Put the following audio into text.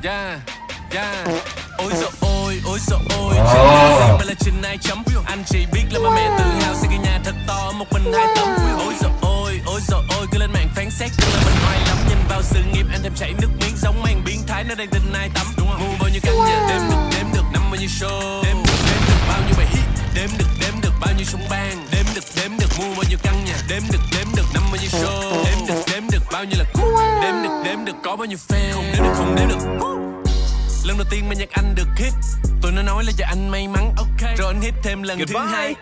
Yeah, yeah. Ôi dồi ôi chuyện mà là trình ai chấm. Anh chỉ biết là ba mẹ tự hào xây cái nhà thật to một mình 2 tấm. Ôi dồi ôi cứ lên mạng phán xét tưởng là mình oai lắm. Nhìn vào sự nghiệp anh thèm chảy nước miếng giống mang biến thái nó đang tin ai tắm. Mua bao nhiêu căn nhà đếm được năm bao nhiêu show, đếm được bao nhiêu bài hit, đếm được bao nhiêu súng bang, đếm được mua bao nhiêu căn nhà, đếm được năm bao nhiêu show, đếm được bao nhiêu là cú, đếm được có bao nhiêu fan, không đếm được. Lần đầu tiên mà nhạc anh được hit, tụi nó nói là giờ anh may mắn, rồi anh hit thêm lần thứ 2.